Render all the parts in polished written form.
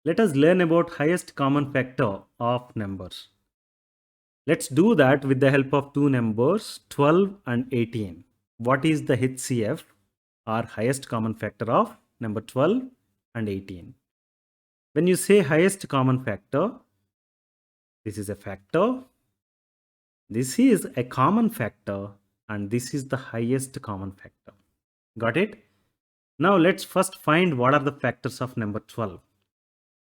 Let us learn about highest common factor of numbers. Let's do that with the help of two numbers 12 and 18. What is the HCF or highest common factor of number 12 and 18? When you say highest common factor, this is a factor, this is a common factor, and this is the highest common factor. Got it? Now let's first find what are the factors of number 12.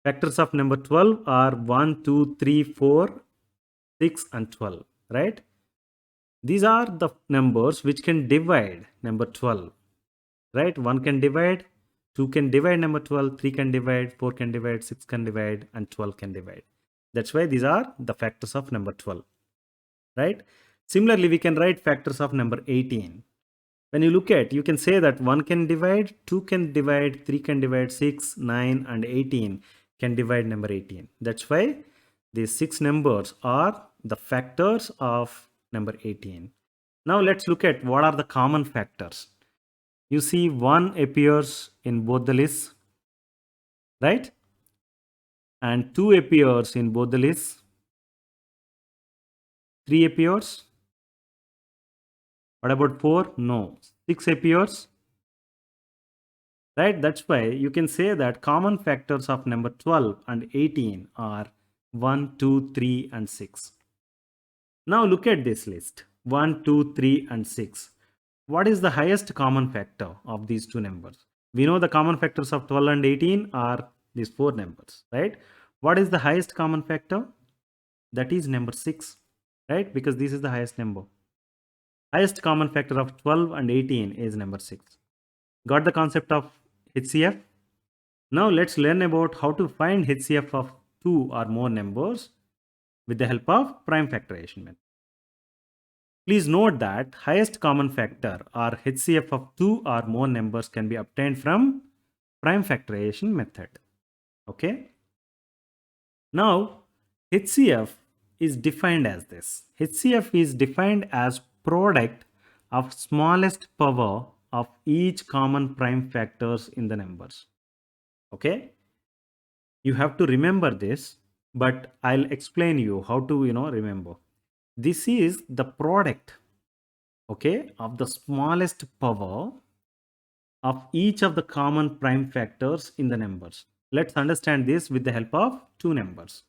Factors of number 12 are 1, 2, 3, 4, 6 and 12, right? These are the numbers which can divide number 12, right? 1 can divide, 2 can divide number 12, 3 can divide, 4 can divide, 6 can divide, and 12 can divide. That's why these are the factors of number 12, right? Similarly, we can write factors of number 18. When you look at, you can say that 1 can divide, 2 can divide, 3 can divide, 6, 9, and 18 can divide number 18. That's why these 6 numbers are the factors of number 18. Now let's look at what are the common factors. You see 1 appears in both the lists, right? And 2 appears in both the lists. 3 appears. What about 4? No. 6 appears. Right? That's why you can say that common factors of number 12 and 18 are 1, 2, 3, and 6. Now look at this list 1, 2, 3, and 6. What is the highest common factor of these two numbers? We know the common factors of 12 and 18 are these four numbers, right? What is the highest common factor? That is number 6, right? Because this is the highest number. Highest common factor of 12 and 18 is number 6. Got the concept of HCF? Now let's learn about how to find HCF of 2 or more numbers with the help of prime factorization method. Please note that highest common factor or HCF of 2 or more numbers can be obtained from prime factorization method. Okay. Now HCF is defined as this. HCF is defined as product of smallest power of each common prime factors in the numbers. Okay. You have to remember this, but I'll explain you how to remember. This is the product, okay, of the smallest power of each of the common prime factors in the numbers. Let's understand this with the help of two numbers.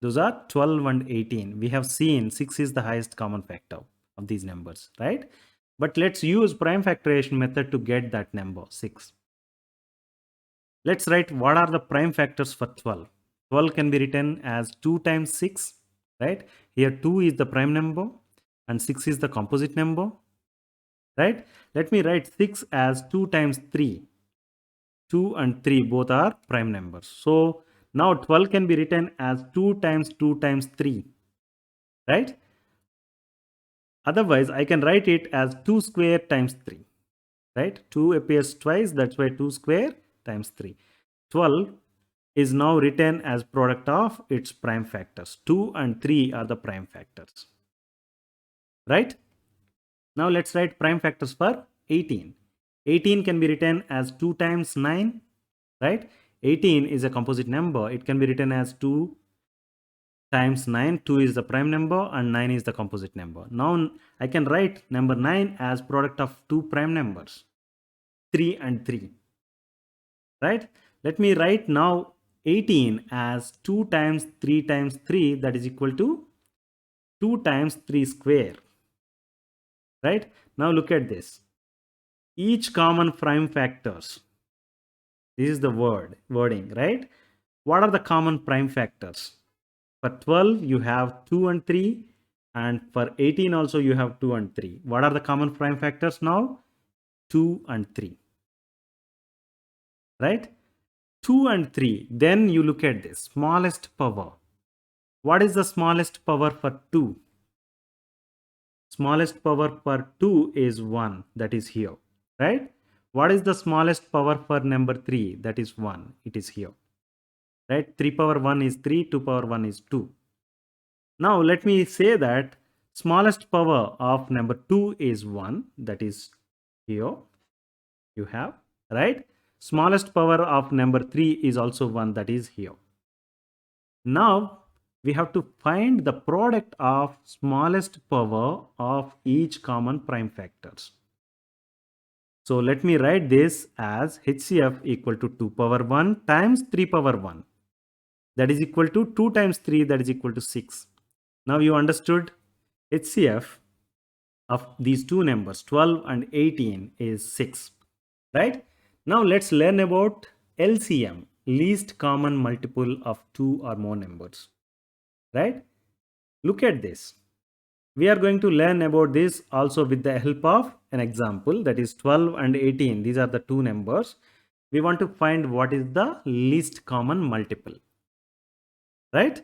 Those are 12 and 18. We have seen 6 is the highest common factor of these numbers, right? But let's use prime factorization method to get that number 6. Let's write what are the prime factors for 12. 12 can be written as 2 times 6, right? Here 2 is the prime number and 6 is the composite number, right? Let me write 6 as 2 times 3. 2 and 3 both are prime numbers. So now 12 can be written as 2 times 2 times 3, right? Otherwise, I can write it as 2 square times 3, right? 2 appears twice, that's why 2 square times 3. 12 is now written as product of its prime factors. 2 and 3 are the prime factors, right? Now let's write prime factors for 18. 18 can be written as 2 times 9, right? 18 is a composite number. It can be written as 2 times 9. 2 is the prime number and 9 is the composite number. Now I can write number 9 as product of two prime numbers, 3 and 3, right? Let me write now 18 as 2 times 3 times 3, that is equal to 2 times 3 square, right? Now look at this. Each common prime factors, this is the wording, right? What are the common prime factors? For 12 you have 2 and 3, and for 18 also you have 2 and 3. What are the common prime factors now? 2 and 3, right? 2 and 3. Then you look at this smallest power. What is the smallest power for 2? Smallest power for 2 is 1, that is here, right? What is the smallest power for number 3? That is 1, it is here, right? 3 power 1 is 3, 2 power 1 is 2. Now let me say that smallest power of number 2 is 1, that is here you have, right? Smallest power of number 3 is also 1, that is here. Now we have to find the product of smallest power of each common prime factors. So let me write this as HCF equal to 2 power 1 times 3 power 1. That is equal to 2 times 3, that is equal to 6. Now you understood HCF of these two numbers 12 and 18 is 6, right? Now let's learn about LCM, least common multiple of two or more numbers, right? Look at this. We are going to learn about this also with the help of an example, that is 12 and 18. These are the two numbers. We want to find what is the least common multiple, right?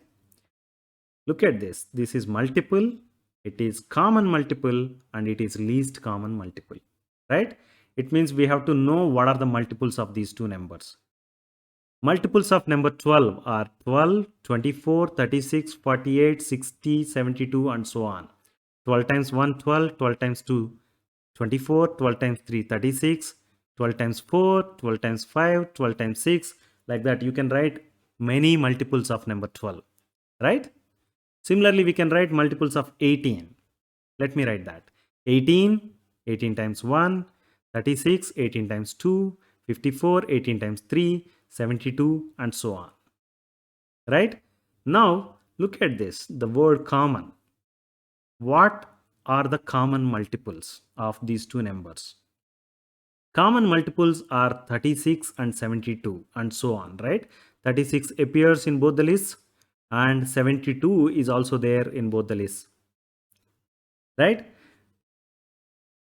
Look at this. This is multiple, it is common multiple, and it is least common multiple, right? It means we have to know what are the multiples of these two numbers. Multiples of number 12 are 12, 24, 36, 48, 60, 72, and so on. 12 times 1, 12, 12 times 2, 24, 12 times 3, 36, 12 times 4, 12 times 5, 12 times 6. Like that, you can write many multiples of number 12, right? Similarly, we can write multiples of 18. Let me write that. 18, 18 times 1, 36, 18 times 2, 54, 18 times 3, 72, and so on. Right? Now, look at this, the word common. What are the common multiples of these two numbers? Common multiples are 36 and 72 and so on, right? 36 appears in both the lists and 72 is also there in both the lists, right?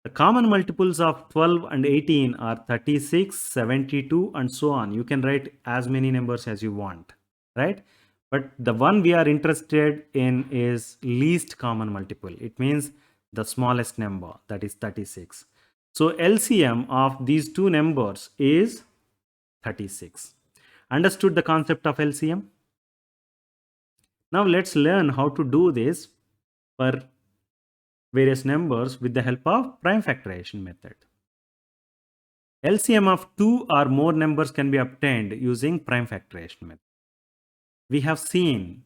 The common multiples of 12 and 18 are 36, 72, and so on. You can write as many numbers as you want, right? But the one we are interested in is least common multiple. It means the smallest number, that is 36. So LCM of these two numbers is 36. Understood the concept of LCM? Now let's learn how to do this for various numbers with the help of prime factorization method. LCM of two or more numbers can be obtained using prime factorization method. We have seen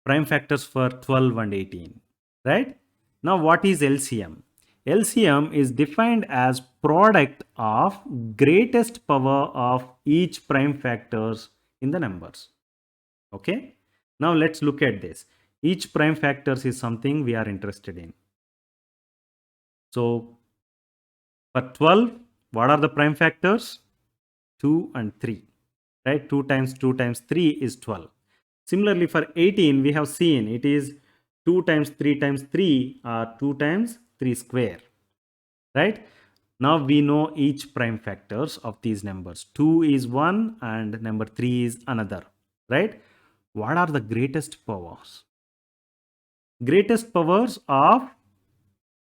prime factors for 12 and 18, right? Now what is LCM? LCM is defined as product of greatest power of each prime factors in the numbers. Okay? Now let's look at this. Each prime factors is something we are interested in. So for 12, what are the prime factors? 2 and 3, right? 2 times 2 times 3 is 12. Similarly, for 18, we have seen it is 2 times 3 times 3 or 2 times 3 square, right? Now we know each prime factors of these numbers. 2 is 1 and number 3 is another, right? What are the greatest powers? Greatest powers of,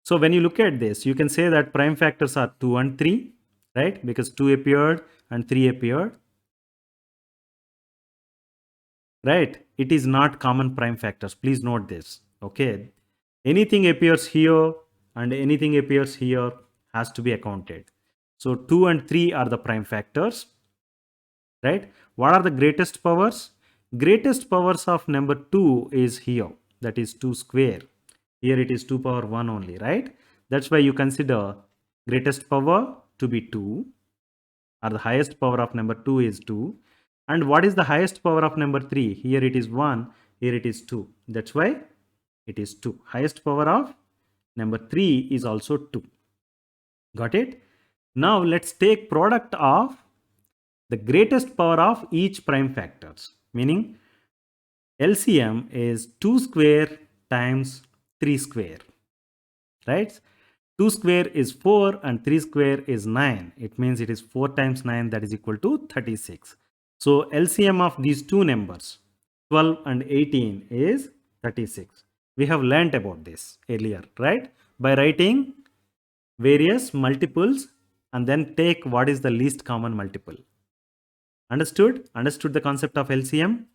so when you look at this, you can say that prime factors are 2 and 3, right? Because 2 appeared and 3 appeared, right? It is not common prime factors. Please note this, okay? Anything appears here and anything appears here has to be accounted. So 2 and 3 are the prime factors, right? What are the greatest powers? Greatest powers of number 2 is here, that is 2 square. Here it is 2 power 1 only, right? That's why you consider greatest power to be 2, or the highest power of number 2 is 2. And what is the highest power of number 3? Here it is 1, here it is 2. That's why it is 2. Highest power of number 3 is also 2. Got it? Now let's take product of the greatest power of each prime factors. Meaning LCM is 2 square times 3 square. Right? 2 square is 4 and 3 square is 9. It means it is 4 times 9, that is equal to 36. So LCM of these two numbers 12 and 18 is 36. We have learnt about this earlier, right? By writing various multiples and then take what is the least common multiple. Understood? Understood the concept of LCM?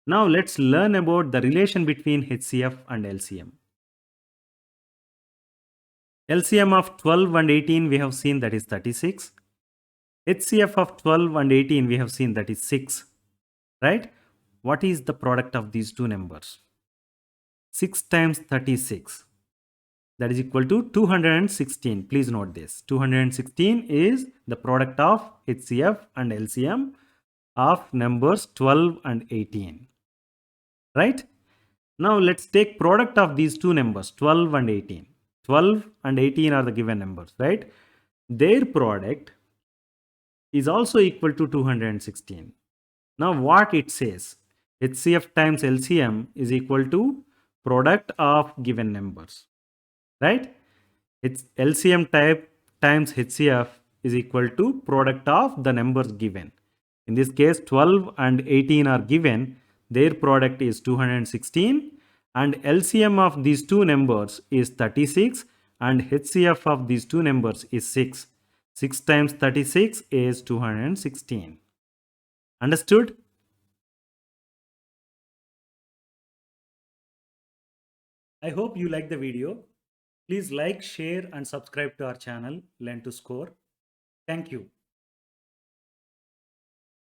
Now let's learn about the relation between HCF and LCM. LCM of 12 and 18 we have seen, that is 36. HCF of 12 and 18 we have seen that is 6, right? What is the product of these two numbers? 6 times 36, that is equal to 216. Please note this. 216 is the product of HCF and LCM of numbers 12 and 18, right? Now let's take product of these two numbers 12 and 18. 12 and 18 are the given numbers, right? Their product is also equal to 216. Now what it says? HCF times LCM is equal to product of given numbers, right? It's LCM type times HCF is equal to product of the numbers given. In this case, 12 and 18 are given. Their product is 216 and LCM of these two numbers is 36 and HCF of these two numbers is 6. 6 times 36 is 216. Understood? I hope you like the video. Please like, share and subscribe to our channel Learn to Score. Thank you.